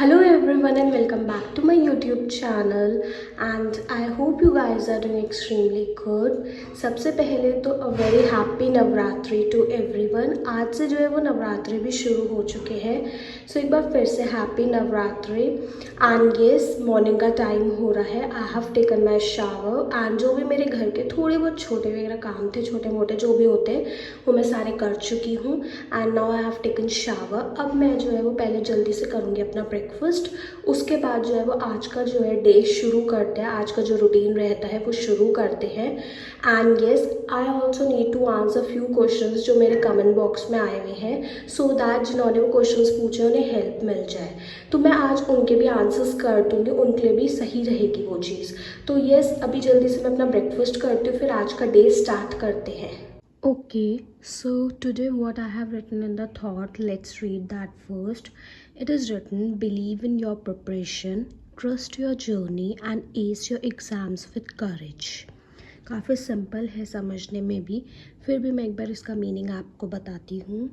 Hello everyone and welcome back to my YouTube channel and I hope you guys are doing extremely good. सबसे पहले तो a very happy Navratri to everyone. आज से जो है वो नवरात्रि भी शुरू हो चुके हैं. सो एक बार फिर से happy Navratri. And yes morning का टाइम हो रहा है. I have taken my shower and जो भी मेरे घर के थोड़े बहुत छोटे वगैरह काम थे, छोटे मोटे जो भी होते हैं वो मैं सारे कर चुकी हूँ. And now I have taken shower. अब मैं जो है वो पहले जल्दी से करूँगी अपना ब्रेकफास्ट. उसके बाद जो है वो आज का जो है डे शुरू करते हैं. आज का जो रूटीन रहता है वो शुरू करते हैं. And yes I also need to answer few questions जो मेरे कमेंट बॉक्स में आए हुए हैं, सो दैट जिन्होंने वो क्वेश्चंस पूछे उन्हें हेल्प मिल जाए. तो मैं आज उनके भी आंसर्स कर दूँगी, उनके लिए भी सही रहेगी वो चीज़. तो येस अभी जल्दी से मैं अपना ब्रेकफास्ट करती हूँ, फिर आज का डे स्टार्ट करते हैं. Okay, so today what I have written in the thought, let's read that first. It is written, believe in your preparation, trust your journey and ace your exams with courage. काफ़ी simple है समझने में भी, फिर भी मैं एक बार इसका मीनिंग आपको बताती हूँ.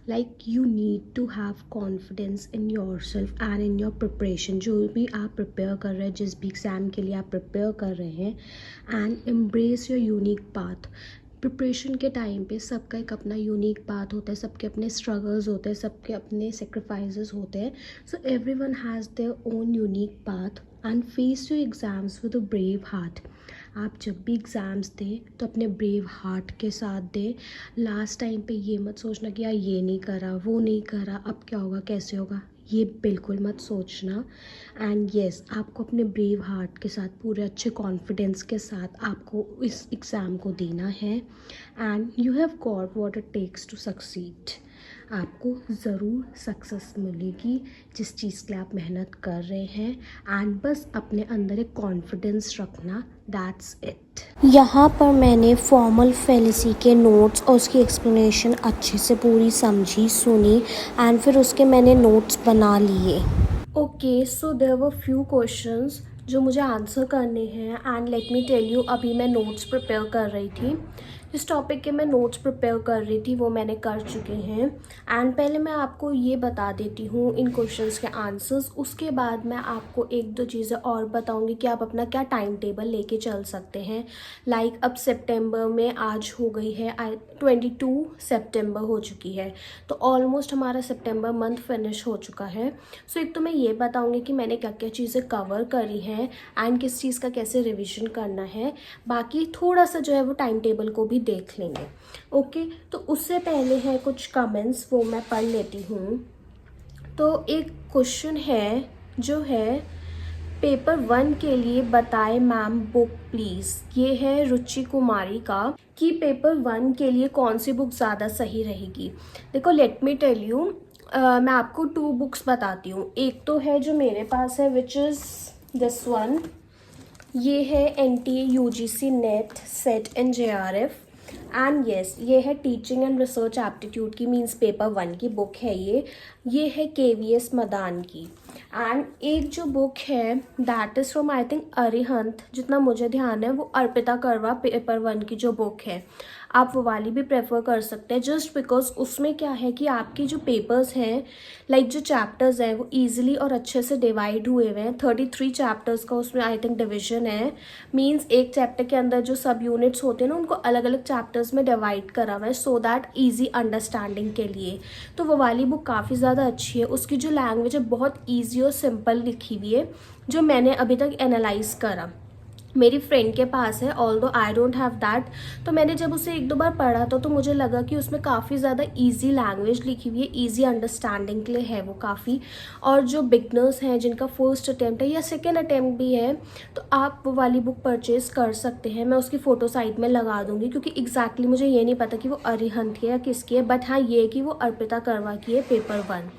Like you need to have confidence in yourself and in your preparation. जो भी आप प्रिपेयर कर रहे हैं, जिस भी एग्ज़ाम के लिए आप प्रिपेयर कर रहे हैं, and embrace your unique path. Preparation के टाइम पे सबका एक अपना यूनिक पाथ होता है, सबके अपने स्ट्रगल्स होते हैं, सबके अपने सेक्रीफाइसेस होते हैं. So everyone has their own unique path and face your exams with a brave heart. आप जब भी एग्ज़ाम्स दें तो अपने ब्रेव हार्ट के साथ दें. लास्ट टाइम पे ये मत सोचना कि यार ये नहीं करा, वो नहीं करा, अब क्या होगा, कैसे होगा, ये बिल्कुल मत सोचना. एंड येस आपको अपने ब्रेव हार्ट के साथ पूरे अच्छे कॉन्फिडेंस के साथ आपको इस एग्ज़ाम को देना है. And you have got what it takes to succeed. आपको ज़रूर सक्सेस मिलेगी जिस चीज़ के लिए आप मेहनत कर रहे हैं. एंड बस अपने अंदर एक कॉन्फिडेंस रखना, दैट्स इट. यहाँ पर मैंने फॉर्मल फेलिसी के नोट्स और उसकी एक्सप्लेनेशन अच्छे से पूरी समझी, सुनी एंड फिर उसके मैंने नोट्स बना लिए. Okay, so there were few questions जो मुझे आंसर करने हैं. And let me tell you, अभी मैं नोट्स प्रिपेयर कर रही थी. जिस टॉपिक के मैं नोट्स प्रिपेयर कर रही थी वो मैंने कर चुके हैं. एंड पहले मैं आपको ये बता देती हूँ इन क्वेश्चंस के आंसर्स. उसके बाद मैं आपको एक दो चीज़ें और बताऊँगी कि आप अपना क्या टाइम टेबल लेके चल सकते हैं. लाइक अब सितंबर में आज हो गई है 22 सितंबर हो चुकी है, तो ऑलमोस्ट हमारा सितंबर मंथ फिनिश हो चुका है. सो एक तो मैं ये बताऊँगी कि मैंने क्या क्या चीज़ें कवर करी हैं एंड किस चीज़ का कैसे रिविज़न करना है. बाकी थोड़ा सा जो है वो टाइम टेबल को भी देख लेंगे. ओके, तो उससे पहले है कुछ कमेंट्स, वो मैं पढ़ लेती हूँ. तो एक क्वेश्चन है जो है, पेपर 1 के लिए बताएं मैम बुक प्लीज़. ये है रुचि कुमारी का, कि पेपर 1 के लिए कौन सी बुक ज़्यादा सही रहेगी. देखो लेट मी टेल यू, मैं आपको 2 बुक्स बताती हूँ. एक तो है जो मेरे पास है विच इज़ दिस वन. ये है NTA UGC net set in JRF. And yes ये है टीचिंग एंड रिसर्च एप्टीट्यूड की, मीन्स पेपर 1 की बुक है ये है KVS मदान की. एंड एक जो बुक है that is from I think Arihant, जितना मुझे ध्यान है वो अर्पिता करवा पेपर 1 की जो बुक है, आप वो वाली भी प्रेफर कर सकते हैं. जस्ट बिकॉज उसमें क्या है कि आपकी जो पेपर्स हैं, लाइक जो चैप्टर्स हैं वो ईजिली और अच्छे से डिवाइड हुए हुए हैं. 33 चैप्टर्स का उसमें आई थिंक डिवीजन है. मीन्स एक चैप्टर के अंदर जो सब यूनिट्स होते हैं ना, उनको अलग अलग चैप्टर्स में डिवाइड करा हुआ है, सो दैट ईजी अंडरस्टैंडिंग के लिए. तो वो वाली बुक काफ़ी ज़्यादा अच्छी है. उसकी जो लैंग्वेज है बहुत ईजी और सिंपल लिखी हुई है, जो मैंने अभी तक एनालाइज करा. मेरी फ्रेंड के पास है, although I don't have that. तो मैंने जब उसे एक दो बार पढ़ा तो मुझे लगा कि उसमें काफ़ी ज़्यादा इजी लैंग्वेज लिखी हुई है, इजी अंडरस्टैंडिंग के लिए है वो काफ़ी. और जो बिगनर्स हैं जिनका फर्स्ट अटैम्प्ट है या सेकेंड अटैम्प्ट भी है, तो आप वो वाली बुक परचेज कर सकते हैं. मैं उसकी फ़ोटो साइड में लगा दूंगी, क्योंकि एग्जैक्टली मुझे ये नहीं पता कि वो अरिहंत की है या किसकी है, बट हाँ ये है कि वो अर्पिता करवा की है पेपर 1.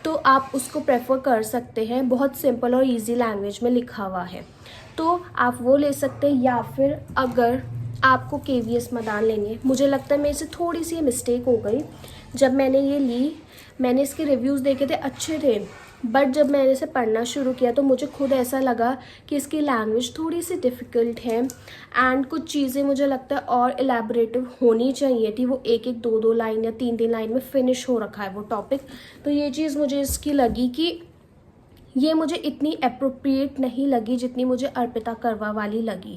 तो आप उसको प्रेफर कर सकते हैं, बहुत सिंपल और ईजी लैंग्वेज में लिखा हुआ है, तो आप वो ले सकते हैं. या फिर अगर आपको KVS मदान लेंगे, मुझे लगता है मेरे से थोड़ी सी मिस्टेक हो गई. जब मैंने ये ली, मैंने इसके रिव्यूज़ देखे थे, अच्छे थे, बट जब मैंने इसे पढ़ना शुरू किया तो मुझे खुद ऐसा लगा कि इसकी लैंग्वेज थोड़ी सी डिफ़िकल्ट है. एंड कुछ चीज़ें मुझे लगता है और एलैबोरेटिव होनी चाहिए थी. वो एक एक दो लाइन या तीन लाइन में फिनिश हो रखा है वो टॉपिक. तो ये चीज़ मुझे इसकी लगी कि ये मुझे इतनी अप्रोप्रिएट नहीं लगी जितनी मुझे अर्पिता करवा वाली लगी।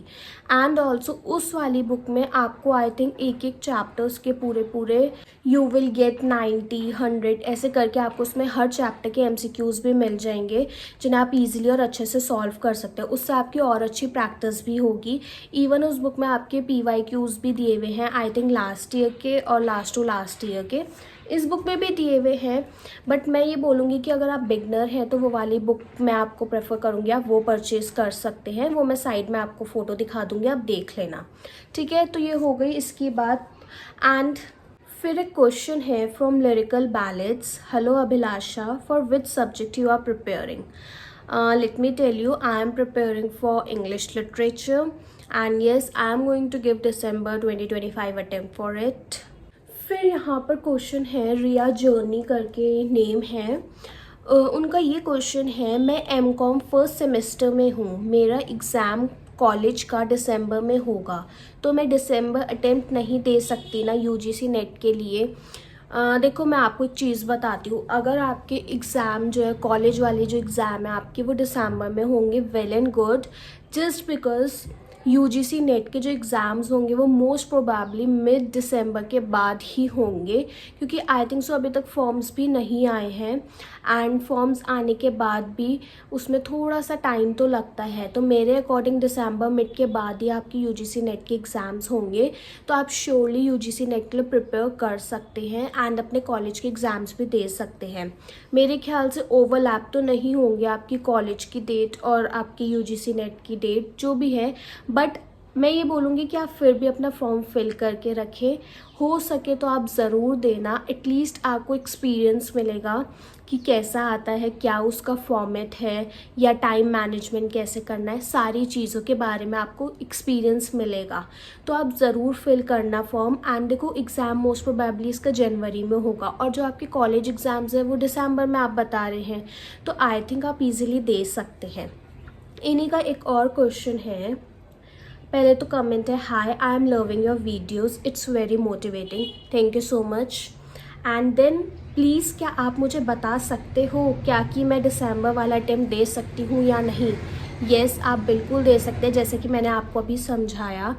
एंड ऑल्सो उस वाली बुक में आपको आई थिंक एक एक चैप्टर्स के पूरे यू विल गेट 90 100 ऐसे करके आपको उसमें हर चैप्टर के MCQs भी मिल जाएंगे जिन्हें आप इजीली और अच्छे से सॉल्व कर सकते हो। उससे आपकी और अच्छी प्रैक्टिस भी होगी। इवन उस बुक में आपके PYQs भी दिए हुए हैं आई थिंक लास्ट ईयर के और लास्ट टू लास्ट ईयर के इस बुक में भी दिए हुए हैं। बट मैं ये बोलूँगी कि अगर आप बिगनर हैं तो वो वाली बुक मैं आपको प्रेफर करूँगी, आप वो परचेज़ कर सकते हैं। वो मैं साइड में आपको फ़ोटो दिखा दूँगी, आप देख लेना, ठीक है। तो ये हो गई इसकी बात। एंड फिर एक क्वेश्चन है from lyrical ballads. Hello Abhilasha, for which subject you are preparing? Let me tell you, I am preparing for English literature and yes, I am going to give December 2025 attempt for it. फिर यहाँ पर question है, रिया journey करके name है उनका। ये question है, मैं MCOM फर्स्ट सेमेस्टर में हूँ, मेरा एग्ज़ाम कॉलेज का दिसंबर में होगा, तो मैं दिसंबर अटेम्प्ट नहीं दे सकती ना UGC नेट के लिए? देखो मैं आपको एक चीज़ बताती हूँ, अगर आपके एग्ज़ाम जो है कॉलेज वाले जो एग्ज़ाम है आपके वो दिसंबर में होंगे, well and good. Just because UGC net के जो एग्ज़ाम्स होंगे वो मोस्ट प्रोबेबली मिड दिसंबर के बाद ही होंगे, क्योंकि आई थिंक सो अभी तक फॉर्म्स भी नहीं आए हैं एंड फॉर्म्स आने के बाद भी उसमें थोड़ा सा टाइम तो लगता है। तो मेरे अकॉर्डिंग दिसंबर मिड के बाद ही आपकी UGC नेट के एग्ज़ाम्स होंगे, तो आप श्योरली UGC नेट के लिए प्रिपेयर कर सकते हैं एंड अपने कॉलेज के एग्ज़ाम्स भी दे सकते हैं। मेरे ख्याल से ओवरलैप तो नहीं होंगे आपकी कॉलेज की डेट और आपकी UGC नेट की डेट जो भी है, बट मैं ये बोलूँगी कि आप फिर भी अपना फॉर्म फिल करके रखें। हो सके तो आप ज़रूर देना, एटलीस्ट आपको एक्सपीरियंस मिलेगा कि कैसा आता है, क्या उसका फॉर्मेट है या टाइम मैनेजमेंट कैसे करना है, सारी चीज़ों के बारे में आपको एक्सपीरियंस मिलेगा। तो आप ज़रूर फिल करना फॉर्म। एंड देखो एग्ज़ाम मोस्ट प्रोबेबली इसका जनवरी में होगा और जो आपके कॉलेज एग्ज़ाम्स है वो दिसंबर में आप बता रहे हैं, तो आई थिंक आप ईज़िली दे सकते हैं। इन्हीं का एक और क्वेश्चन है, पहले तो कमेंट है, hi I am loving your videos, it's very motivating, thank you so much. And then please क्या आप मुझे बता सकते हो क्या कि मैं दिसंबर वाला अटेम्प्ट दे सकती हूँ या नहीं? येस आप बिल्कुल दे सकते हैं। जैसे कि मैंने आपको अभी समझाया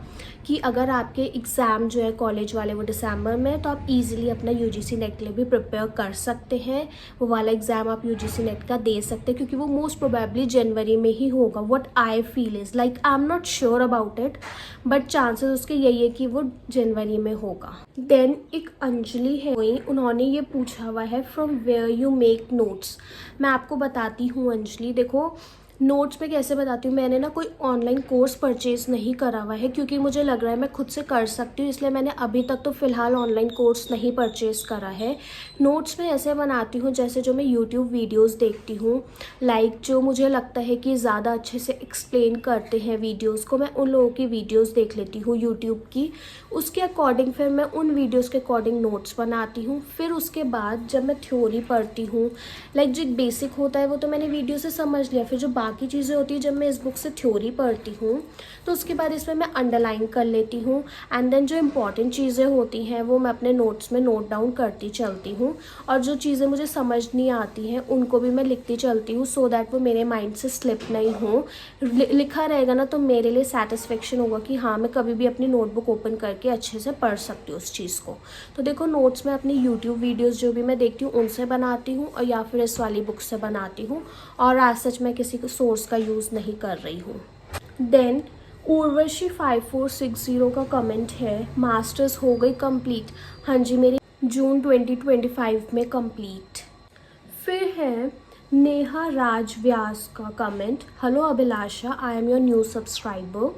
कि अगर आपके एग्ज़ाम जो है कॉलेज वाले वो दिसंबर में, तो आप इजीली अपना UGC नेट के लिए भी प्रिपेयर कर सकते हैं। वो वाला एग्ज़ाम आप UGC नेट का दे सकते हैं क्योंकि वो मोस्ट प्रोबेबली जनवरी में ही होगा। What I feel is like, I am not sure about it, but chances उसके यही है कि वो जनवरी में होगा। देन एक अंजलि है, उन्होंने ये पूछा हुआ है, from where you make notes. मैं आपको बताती हूँ अंजलि, देखो नोट्स में कैसे बताती हूँ, मैंने ना कोई ऑनलाइन कोर्स परचेज़ नहीं करा हुआ है क्योंकि मुझे लग रहा है मैं खुद से कर सकती हूँ, इसलिए मैंने अभी तक तो फ़िलहाल ऑनलाइन कोर्स नहीं परचेज़ करा है। नोट्स में ऐसे बनाती हूँ जैसे जो मैं यूट्यूब वीडियोस देखती हूँ, लाइक जो मुझे लगता है कि ज़्यादा अच्छे से एक्सप्लेन करते हैं वीडियोज़ को, मैं उन लोगों की वीडियोज़ देख लेती हूँ यूट्यूब की, उसके अकॉर्डिंग फिर मैं उन वीडियोज़ के अकॉर्डिंग नोट्स बनाती हूँ। फिर उसके बाद जब मैं थ्योरी पढ़ती हूँ, लाइक जो एक बेसिक होता है वो तो मैंने वीडियो से समझ लिया, फिर जो बाकी चीज़ें होती है जब मैं इस बुक से थ्योरी पढ़ती हूँ तो उसके बाद इसमें मैं अंडरलाइन कर लेती हूँ एंड देन जो इम्पॉर्टेंट चीज़ें होती हैं वो मैं अपने नोट्स में नोट डाउन करती चलती हूँ, और जो चीज़ें मुझे समझ नहीं आती हैं उनको भी मैं लिखती चलती हूँ, सो दैट वो मेरे माइंड से स्लिप नहीं हो। लिखा रहेगा ना तो मेरे लिए सेटिस्फेक्शन होगा कि हाँ मैं कभी भी अपनी नोटबुक ओपन करके अच्छे से पढ़ सकती हूँ उस चीज़ को। तो देखो नोट्स में अपनी यूट्यूब वीडियोज़ जो भी मैं देखती हूँ उनसे बनाती हूँ और या फिर इस वाली बुक से बनाती हूँ, और आज सच मैं किसी सोर्स का यूज़ नहीं कर रही हूँ। देन उर्वशी 5460 का कमेंट है, मास्टर्स हो गई कंप्लीट। हाँ जी मेरी जून 2025 में कंप्लीट। फिर है नेहा राज व्यास का comment, hello Abhilasha, I am your new subscriber,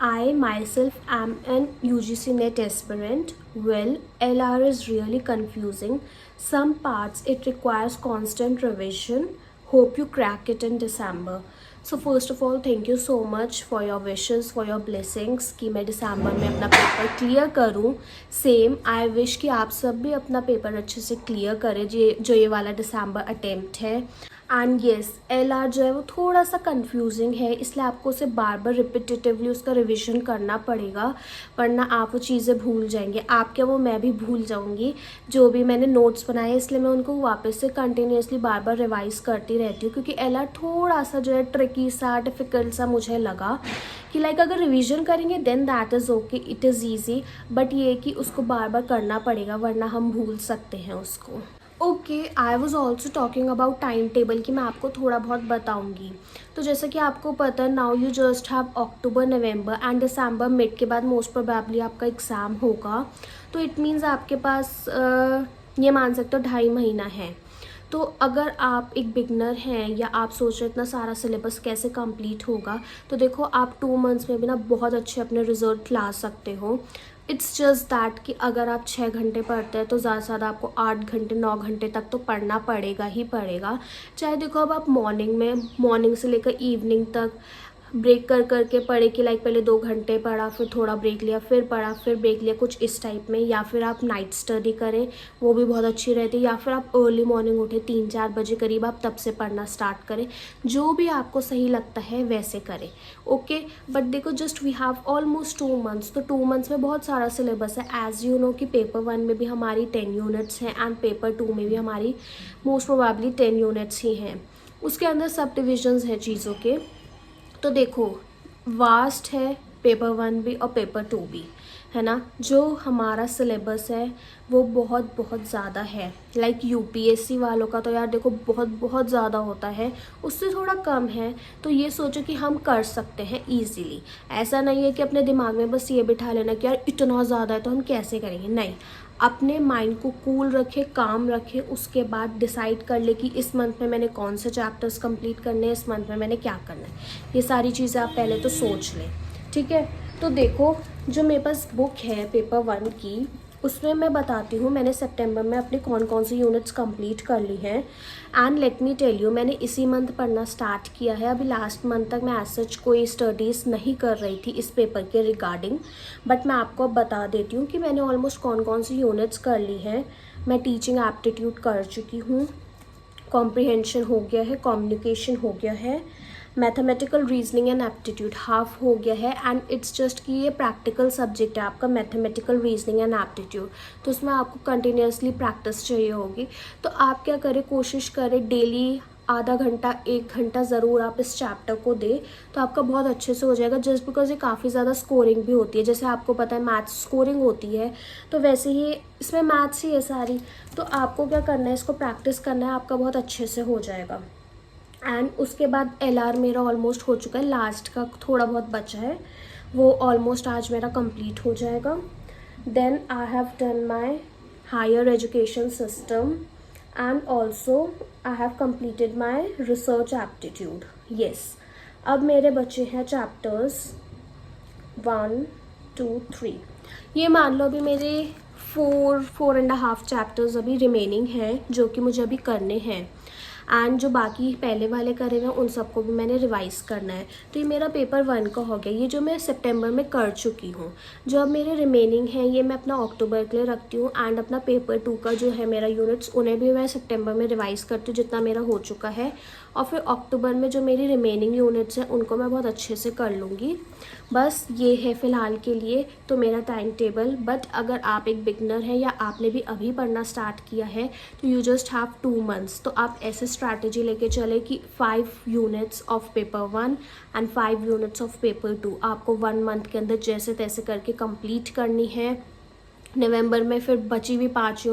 I myself am an UGC NET aspirant. Well, LR is really confusing. Some parts it requires constant revision. Hope you crack it in December. So first of all, thank you so much for your wishes, for your blessings कि मैं दिसंबर में अपना paper clear करूँ। Same I wish कि आप सब भी अपना पेपर अच्छे से क्लियर करें जो ये वाला दिसंबर अटेम्प्ट है। एंड येस, एल आर जो है वो थोड़ा सा कंफ्यूजिंग है, इसलिए आपको उसे बार बार रिपीटेटिवली उसका रिवीजन करना पड़ेगा, वरना आप वो चीज़ें भूल जाएंगे। आप क्या, वो मैं भी भूल जाऊंगी जो भी मैंने नोट्स बनाए, इसलिए मैं उनको वापस से कंटिन्यूसली बार बार रिवाइज करती रहती हूँ, क्योंकि एल आर थोड़ा सा जो है ट्रिकी सा, डिफ़िकल्ट सा मुझे लगा कि लाइक अगर रिवीजन करेंगे then that is okay, it is easy, but ये कि उसको बार बार करना पड़ेगा वरना हम भूल सकते हैं उसको। Okay, I was also talking about time table कि मैं आपको थोड़ा बहुत बताऊंगी। तो जैसे कि आपको पता है, now you just have October, November and December mid के बाद मोस्ट प्रोबेबली आपका एग्ज़ाम होगा। तो इट मीन्स आपके पास ये मान सकते हो 2.5 महीना है। तो अगर आप एक बिगनर हैं या आप सोच रहे इतना सारा सिलेबस कैसे कंप्लीट होगा, तो देखो आप 2 मंथ्स में भी ना बहुत अच्छे अपने रिजल्ट ला सकते हो। इट्स जस्ट दैट कि अगर आप 6 घंटे पढ़ते हैं तो ज़्यादा से ज़्यादा आपको 8 घंटे 9 घंटे तक तो पढ़ना पड़ेगा ही पड़ेगा। चाहे देखो अब आप मॉर्निंग से लेकर इवनिंग तक ब्रेक कर करके पढ़े कि लाइक पहले 2 घंटे पढ़ा, फिर थोड़ा ब्रेक लिया, फिर पढ़ा, फिर ब्रेक लिया, कुछ इस टाइप में। या फिर आप नाइट स्टडी करें, वो भी बहुत अच्छी रहती है। या फिर आप अर्ली मॉर्निंग उठे 3-4 बजे करीब, आप तब से पढ़ना स्टार्ट करें। जो भी आपको सही लगता है वैसे करें, ओके। बट देखो just we have almost 2 months, तो 2 मंथ्स में बहुत सारा सिलेबस है। एज यू नो कि पेपर 1 में भी हमारी 10 यूनिट्स हैं एंड पेपर 2 में भी हमारी मोस्ट प्रोबेबली 10 यूनिट्स ही हैं। उसके अंदर सब डिविजन्स हैं चीज़ों के। तो देखो वास्ट है पेपर 1 भी और पेपर 2 भी, है ना। जो हमारा सिलेबस है वो बहुत बहुत ज़्यादा है। लाइक यूपीएससी वालों का तो यार देखो बहुत बहुत ज़्यादा होता है, उससे थोड़ा कम है। तो ये सोचो कि हम कर सकते हैं ईजीली। ऐसा नहीं है कि अपने दिमाग में बस ये बिठा लेना कि यार इतना ज़्यादा है तो हम कैसे करेंगे, नहीं। अपने माइंड को कूल रखे, काम रखे, उसके बाद डिसाइड कर ले कि इस मंथ में मैंने कौन से चैप्टर्स कंप्लीट करने हैं, इस मंथ में मैंने क्या करना है। ये सारी चीज़ें आप पहले तो सोच लें, ठीक है। तो देखो जो मेरे पास बुक है पेपर 1 की, उसमें मैं बताती हूँ मैंने सितंबर में अपनी कौन कौन सी यूनिट्स कंप्लीट कर ली हैं। And let me tell you, मैंने इसी मंथ पढ़ना स्टार्ट किया है। अभी लास्ट मंथ तक मैं एज सच कोई स्टडीज़ नहीं कर रही थी इस पेपर के रिगार्डिंग, बट मैं आपको अब बता देती हूँ कि मैंने ऑलमोस्ट कौन कौन सी यूनिट्स कर ली हैं। मैं टीचिंग एप्टीट्यूड कर चुकी हूँ, कॉम्प्रिहेंशन हो गया है, कम्युनिकेशन हो गया है, mathematical reasoning and aptitude half हो गया है। एंड इट्स जस्ट कि ये प्रैक्टिकल सब्जेक्ट है आपका, मैथमेटिकल रीजनिंग एंड एप्टीट्यूड, तो उसमें आपको कंटिन्यूसली प्रैक्टिस चाहिए होगी। तो आप क्या करें, कोशिश करें डेली आधा घंटा 1 घंटा ज़रूर आप इस चैप्टर को दें, तो आपका बहुत अच्छे से हो जाएगा। जस्ट बिकॉज ये काफ़ी ज़्यादा स्कोरिंग भी होती है, जैसे आपको पता है मैथ्स स्कोरिंग होती है, तो वैसे ही इसमें मैथ्स ही है सारी। तो आपको क्या करना है, इसको प्रैक्टिस करना है, आपका बहुत अच्छे से हो जाएगा। एंड उसके बाद एलआर मेरा ऑलमोस्ट हो चुका है, लास्ट का थोड़ा बहुत बचा है, वो ऑलमोस्ट आज मेरा कंप्लीट हो जाएगा। Then I have done my higher education system and also I have completed my research aptitude. Yes, अब मेरे बचे हैं चैप्टर्स 1, 2, 3। ये मान लो अभी मेरे 4.5 चैप्टर्स अभी रिमेनिंग हैं जो कि मुझे अभी करने हैं। एंड जो बाकी पहले वाले करे हुए उन सबको भी मैंने रिवाइज करना है। तो ये मेरा पेपर 1 का हो गया, ये जो मैं सितंबर में कर चुकी हूँ। जो अब मेरे रिमेनिंग हैं ये मैं अपना अक्टूबर के लिए रखती हूँ। एंड अपना पेपर 2 का जो है मेरा यूनिट्स, उन्हें भी मैं सितंबर में रिवाइज करती हूँ जितना मेरा हो चुका है। और फिर अक्टूबर में जो मेरी रिमेनिंग यूनिट्स हैं उनको मैं बहुत अच्छे से कर लूँगी। बस ये है फ़िलहाल के लिए तो मेरा टाइम टेबल। बट अगर आप एक बिगनर हैं या आपने भी अभी पढ़ना स्टार्ट किया है तो यू जस्ट हैव 2 मंथ्स। तो आप ऐसे स्ट्रैटेजी लेके चले कि 5 units of paper 1 and 5 units of paper 2 आपको 1 मंथ के अंदर जैसे तैसे करके कंप्लीट करनी है। नवंबर में फिर बची हुई 5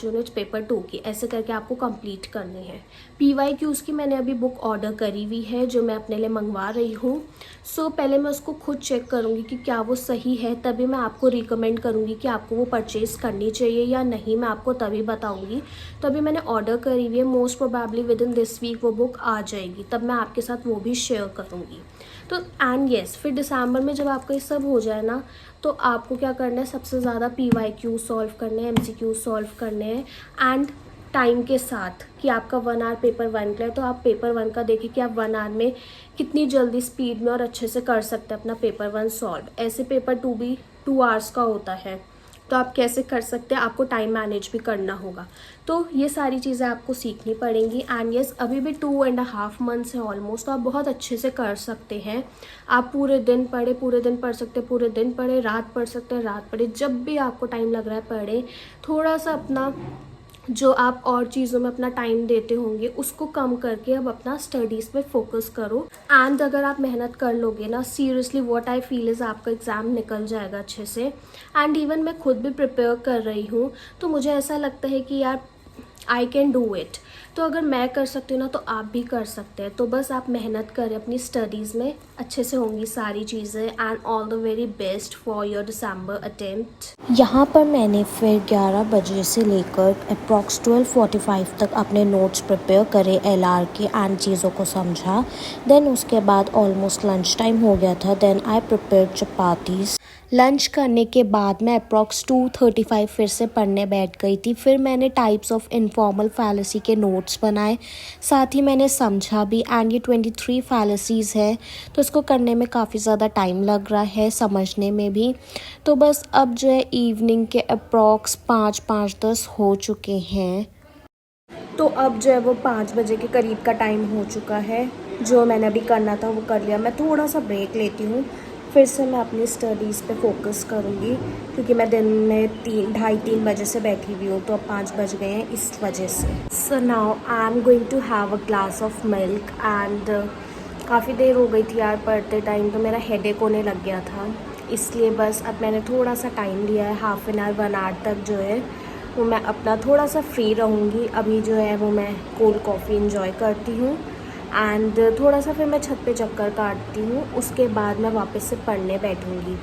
यूनिट्स पेपर 2 की, ऐसे करके आपको कंप्लीट करनी है। PYQs की मैंने अभी बुक ऑर्डर करी हुई है जो मैं अपने लिए मंगवा रही हूँ। सो पहले मैं उसको खुद चेक करूँगी कि क्या वो सही है, तभी मैं आपको रिकमेंड करूँगी कि आपको वो परचेज़ करनी चाहिए या नहीं, मैं आपको तभी बताऊँगी। तो अभी मैंने ऑर्डर करी हुई है, most probably within this week वो बुक आ जाएगी, तब मैं आपके साथ वो भी शेयर करूँगी। तो एंड येस, फिर दिसंबर में जब आपका ये सब हो जाए ना, तो आपको क्या करना है, सबसे ज़्यादा PYQ सॉल्व करने हैं, MCQ सॉल्व करने हैं। एंड टाइम के साथ कि आपका 1 आवर पेपर 1 का है तो आप पेपर 1 का देखिए कि आप 1 आवर में कितनी जल्दी स्पीड में और अच्छे से कर सकते हैं अपना पेपर 1 सॉल्व। ऐसे पेपर 2 भी 2 आवर्स का होता है, तो आप कैसे कर सकते हैं, आपको टाइम मैनेज भी करना होगा। तो ये सारी चीज़ें आपको सीखनी पड़ेंगी। एंड यस, अभी भी 2.5 मंथ्स है ऑलमोस्ट, तो आप बहुत अच्छे से कर सकते हैं। आप पूरे दिन पढ़े, पूरे दिन पढ़ सकते हैं, पूरे दिन पढ़े, रात पढ़ सकते हैं, रात पढ़े, जब भी आपको टाइम लग रहा है पढ़े। थोड़ा सा अपना जो आप और चीज़ों में अपना टाइम देते होंगे उसको कम करके अब अपना स्टडीज़ पे फोकस करो। एंड अगर आप मेहनत कर लोगे ना, seriously what I feel is आपका एग्ज़ाम निकल जाएगा अच्छे से। एंड इवन मैं खुद भी प्रिपेयर कर रही हूँ, तो मुझे ऐसा लगता है कि यार आई कैन डू इट। तो अगर मैं कर सकती हूँ ना, तो आप भी कर सकते हैं। तो बस आप मेहनत करें अपनी स्टडीज़ में, अच्छे से होंगी सारी चीज़ें। And all the very best for your December attempt. यहाँ पर मैंने फिर 11 बजे से लेकर अप्रॉक्स 12:45 तक अपने नोट्स प्रिपेयर करे, LR के एंड चीज़ों को समझा। देन उसके बाद ऑलमोस्ट लंच टाइम हो गया था। Then I prepare chapatis. Lunch करने के बाद मैं अप्रॉक्स 2:35 फिर से पढ़ने बैठ गई थी। फिर मैंने टाइप्स ऑफ इनफॉर्मल फैलेसी के नोट्स बनाए, साथ ही मैंने समझा भी। एंड ये 23 फैलेसीज़ है, तो इसको करने में काफ़ी ज़्यादा टाइम लग रहा है, समझने में भी। तो बस अब जो है इवनिंग के अप्रॉक्स 5:10 हो चुके हैं। तो अब जो है वो 5 बजे के करीब का टाइम हो चुका है। जो मैंने अभी करना था वो कर लिया। मैं थोड़ा सा ब्रेक लेती हूँ, फिर से मैं अपनी स्टडीज़ पे फोकस करूँगी, क्योंकि मैं दिन में 2:30-3 बजे से बैठी हुई हूँ, तो अब 5 बज गए हैं इस वजह से। So now I am going to have a glass of milk. And काफ़ी देर हो गई थी यार पढ़ते टाइम, तो मेरा हेडेक होने लग गया था, इसलिए बस अब मैंने थोड़ा सा टाइम लिया है, हाफ एन आवर 1 आवर तक जो है वो मैं अपना थोड़ा सा फ्री रहूँगी। अभी जो है वो मैं कोल्ड कॉफ़ी इंजॉय करती हूँ। एंड थोड़ा सा फिर मैं छत पे चक्कर काटती हूँ, उसके बाद मैं वापस से पढ़ने बैठूँगी।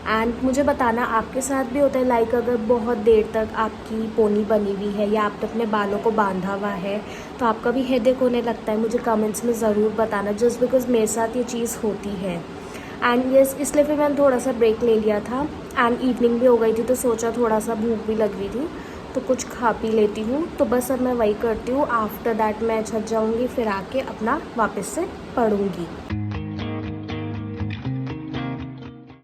एंड मुझे बताना आपके साथ भी होता है, लाइक अगर बहुत देर तक आपकी पोनी बनी हुई है या आपने अपने बालों को बांधा हुआ है, तो आपका भी हेडेक होने लगता है। मुझे कमेंट्स में ज़रूर बताना, जस्ट बिकॉज मेरे साथ ये चीज़ होती है। एंड यस, इसलिए फिर मैंने थोड़ा सा ब्रेक ले लिया था। एंड इवनिंग भी हो गई थी, तो सोचा थोड़ा सा भूख भी लग रही थी, तो कुछ खा पी लेती हूँ। तो बस अब मैं वही करती हूँ। आफ्टर दैट मैं छत जाऊँगी, फिर आके अपना वापस से पढ़ूँगी।